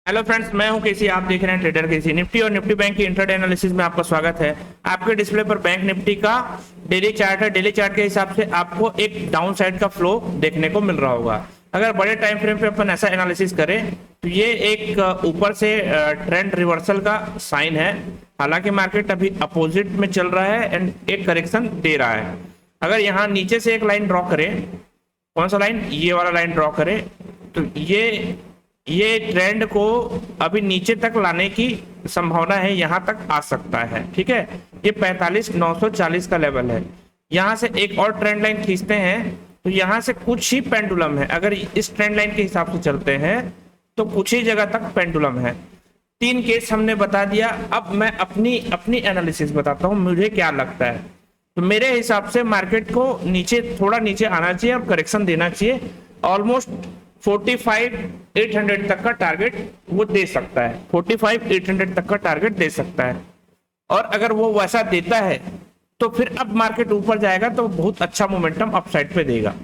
Hello friends, मैं हूं केसी। आप देख रहे हैं ट्रेडर केसी। निफ्टी और निफ्टी बैंक की इंट्राडे एनालिसिस में आपका स्वागत है। आपके डिस्प्ले पर बैंक निफ्टी का डेली चार्ट है। डेली चार्ट के हिसाब से आपको एक डाउन साइड का फ्लो देखने को मिल रहा होगा। अगर बड़े टाइम फ्रेम पे अपन ऐसा एनालिसिस करें तो ये एक ऊपर से ट्रेंड रिवर्सल का साइन है। हालांकि मार्केट अभी अपोजिट में चल रहा है एंड एक करेक्शन दे रहा है। अगर यहाँ नीचे से एक लाइन ड्रॉ करें, कौन सा लाइन, ये वाला लाइन ड्रॉ करें, तो ये ट्रेंड को अभी नीचे तक लाने की संभावना है, यहां तक आ सकता है। ठीक है, ये 45,940 का लेवल है। यहां से एक और ट्रेंड लाइन खींचते हैं तो यहां से कुछ ही पेंडुलम है। अगर इस ट्रेंड लाइन के हिसाब से चलते हैं तो कुछ ही जगह तक पेंडुलम है। 3 केस हमने बता दिया। अब मैं अपनी एनालिसिस बताता हूं, मुझे क्या लगता है। तो मेरे हिसाब से मार्केट को नीचे, थोड़ा नीचे आना चाहिए और करेक्शन देना चाहिए। ऑलमोस्ट 45,800 तक का टारगेट वो दे सकता है। 45,800 तक का टारगेट दे सकता है। और अगर वो वैसा देता है तो फिर अब मार्केट ऊपर जाएगा तो बहुत अच्छा मोमेंटम अपसाइड पे देगा।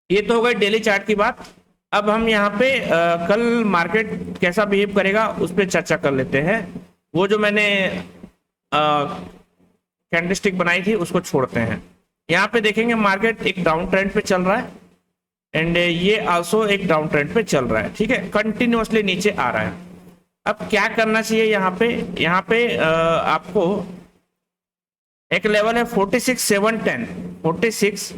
ये तो हो गई डेली चार्ट की बात। अब हम यहाँ पे कल मार्केट कैसा बिहेव करेगा उस पर चर्चा कर लेते हैं। वो जो मैंने कैंडलस्टिक बनाई थी उसको छोड़ते हैं। यहाँ पे देखेंगे मार्केट एक डाउन ट्रेंड पे चल रहा है एंड ये आल्सो एक डाउन ट्रेंड पे चल रहा है। ठीक है, कंटिन्यूअसली नीचे आ रहा है। अब क्या करना चाहिए यहाँ पे आपको एक लेवल है 46,710,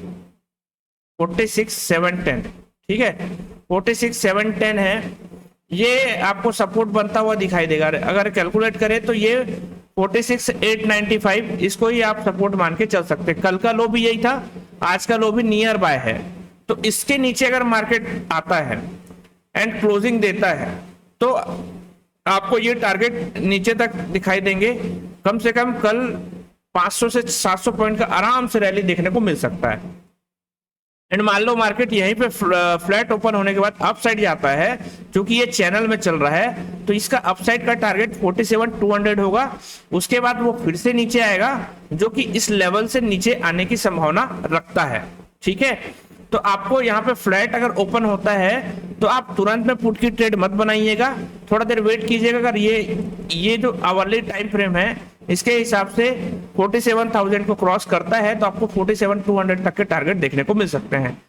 46,710। ठीक है, 46,710 है। ये आपको सपोर्ट बनता हुआ दिखाई देगा। अगर कैलकुलेट करें तो ये 46,895, इसको ही आप सपोर्ट मान के चल सकते हैं। कल का लो भी यही था, आज का लो भी नियर बाय है। तो इसके नीचे अगर मार्केट आता है एंड क्लोजिंग देता है तो आपको ये टारगेट नीचे तक दिखाई देंगे। कम से कम कल 500 से 700 पॉइंट का आराम से रैली देखने को मिल सकता है। एंड मान लो मार्केट यहीं पे फ्लैट ओपन होने के बाद अपसाइड जाता है, क्योंकि ये चैनल में चल रहा है, तो इसका अपसाइड का टारगेट 47,200 होगा। उसके बाद वो फिर से नीचे आएगा, जो कि इस लेवल से नीचे आने की संभावना रखता है। ठीक है, तो आपको यहाँ पे फ्लैट अगर ओपन होता है तो आप तुरंत में पुट की ट्रेड मत बनाइएगा, थोड़ा देर वेट कीजिएगा। अगर ये जो आवरली टाइम फ्रेम है इसके हिसाब से 47,000 को क्रॉस करता है तो आपको 47,200 तक के टारगेट देखने को मिल सकते हैं।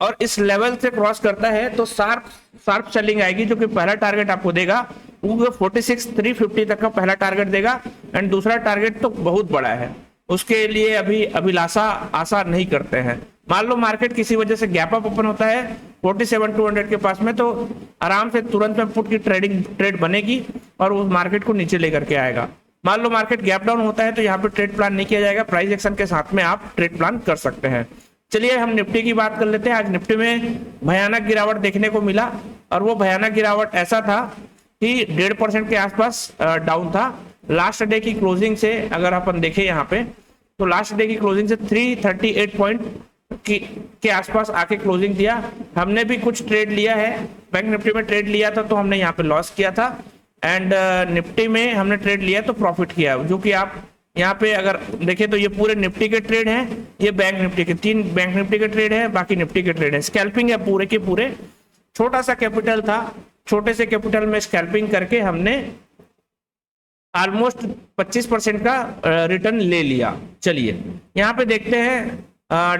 और इस लेवल से क्रॉस करता है तो शार्प सेलिंग आएगी, जो कि पहला टारगेट आपको देगा वो 46,350 तक का पहला टारगेट देगा। एंड दूसरा टारगेट तो बहुत बड़ा है, उसके लिए अभी अभिलाषा आशा नहीं करते हैं। मान लो मार्केट किसी वजह से गैप अप ओपन होता है 47,200 के पास में, तो आराम से तुरंत में पुट की ट्रेड बनेगी और उस मार्केट को नीचे लेकर के आएगा। मान लो मार्केट गैप डाउन होता है तो यहाँ पे ट्रेड प्लान नहीं किया जाएगा, प्राइस एक्शन के साथ में आप ट्रेड प्लान कर सकते हैं। चलिए हम निफ्टी की बात कर लेते हैं। आज निफ्टी में भयानक गिरावट देखने को मिला और वो भयानक गिरावट ऐसा था कि 1.5% के आसपास डाउन था। लास्ट डे की क्लोजिंग से अगर अपन देखें यहाँ पे, तो लास्ट डे की क्लोजिंग से 338 पॉइंट के आसपास आके क्लोजिंग दिया। हमने भी कुछ ट्रेड लिया है, बैंक निफ्टी में ट्रेड लिया था तो हमने यहाँ पे लॉस किया था, एंड निफ्टी में हमने ट्रेड लिया तो प्रॉफिट किया। जो कि आप यहाँ पे अगर देखें तो ये पूरे निफ्टी के ट्रेड हैं, ये बैंक निफ्टी के 3 बैंक निफ्टी के ट्रेड है, बाकी निफ्टी के ट्रेड है। स्कैल्पिंग है पूरे के पूरे। छोटा सा कैपिटल था, छोटे से कैपिटल में स्कैल्पिंग करके हमने ऑलमोस्ट 25% का रिटर्न ले लिया। चलिए यहाँ पे देखते हैं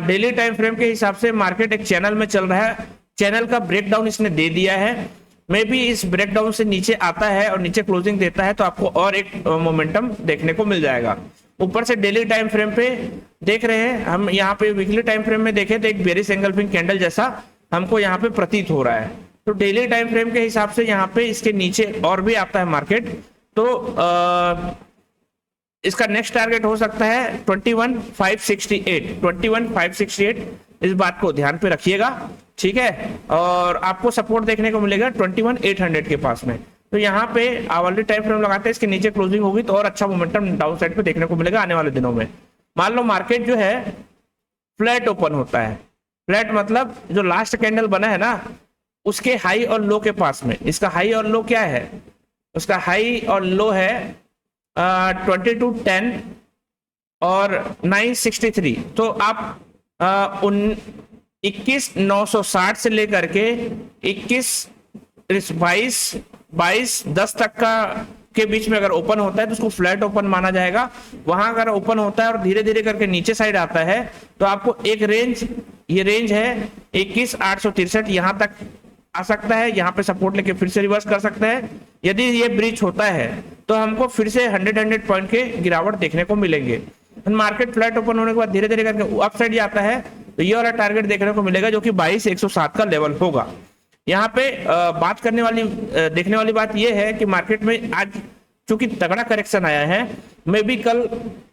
डेली टाइम फ्रेम के हिसाब से मार्केट एक चैनल में चल रहा है। चैनल का ब्रेकडाउन इसने दे दिया है। मे भी इस ब्रेकडाउन से नीचे आता है और नीचे क्लोजिंग देता है तो आपको और एक मोमेंटम देखने को मिल जाएगा। ऊपर से डेली टाइम फ्रेम पे देख रहे हैं हम, यहाँ पे वीकली टाइम फ्रेम में देखें तो एक बेरिश एंगल्फिंग कैंडल जैसा हमको यहाँ पे प्रतीत हो रहा है। तो डेली टाइम फ्रेम के हिसाब से यहाँ पे इसके नीचे और भी आता है मार्केट, तो इसका नेक्स्ट टारगेट हो सकता है 21,568। इस बात को ध्यान पे रखिएगा। ठीक है, और आपको सपोर्ट देखने को मिलेगा 21,800 के पास में। तो यहाँ पे आवरली टाइम फ्रेम लगाते हैं, इसके नीचे क्लोजिंग होगी तो और अच्छा मोमेंटम डाउन साइड पे देखने को मिलेगा आने वाले दिनों में। मान लो मार्केट जो है फ्लैट ओपन होता है, फ्लैट मतलब जो लास्ट कैंडल बना है ना उसके हाई और लो के पास में। इसका हाई और लो क्या है, उसका हाई और लो है 2210 और 963। तो आप 21,960 से लेकर के 22 22.10 तक का के बीच में अगर ओपन होता है तो उसको फ्लैट ओपन माना जाएगा। वहां अगर ओपन होता है और धीरे धीरे करके नीचे साइड आता है तो आपको एक रेंज, ये रेंज है 21,863, यहां तक आ सकता है। यहाँ पे सपोर्ट लेके फिर से रिवर्स कर सकता है। यदि ये ब्रीच होता है तो हमको फिर से 100 पॉइंट के गिरावट देखने को मिलेंगे। मार्केट फ्लैट ओपन होने के बाद धीरे धीरे करके अप साइड आता है तो ये वाला टारगेट देखने को मिलेगा जो कि 22,107 का लेवल होगा। यहाँ पे बात करने वाली देखने वाली बात यह है कि मार्केट में आज चूंकि तगड़ा करेक्शन आया है, मे भी कल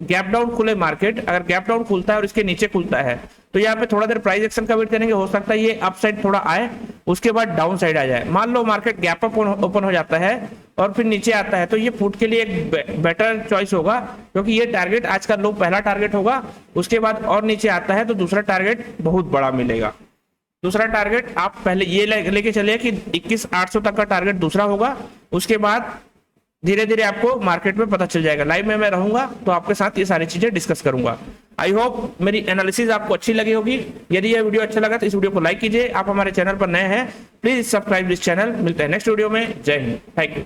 गैप डाउन खुले मार्केट, अगर गैप डाउन खुलता है और इसके नीचे खुलता है तो यहाँ पे थोड़ा देर प्राइस एक्शन का वेट करेंगे। हो सकता है ये अप साइड थोड़ा आए, उसके बाद डाउन साइड आ जाए। मान लो मार्केट गैप अप ओपन हो जाता है और फिर नीचे आता है तो ये पुट के लिए एक बेटर चॉइस होगा, क्योंकि ये टारगेट आज का लो पहला टारगेट होगा। उसके बाद और नीचे आता है तो दूसरा टारगेट बहुत बड़ा मिलेगा। दूसरा टारगेट आप पहले ये लेके चलिए कि 21,800 तक का टारगेट दूसरा होगा। उसके बाद धीरे धीरे आपको मार्केट में पता चल जाएगा। लाइव में मैं रहूंगा तो आपके साथ ये सारी चीजें डिस्कस करूंगा। आई होप मेरी एनालिसिस आपको अच्छी लगी होगी। यदि यह वीडियो अच्छा लगा तो इस वीडियो को लाइक कीजिए। आप हमारे चैनल पर नए हैं प्लीज सब्सक्राइब दिस चैनल। मिलते हैं नेक्स्ट वीडियो में। जय हिंद, थैंक यू।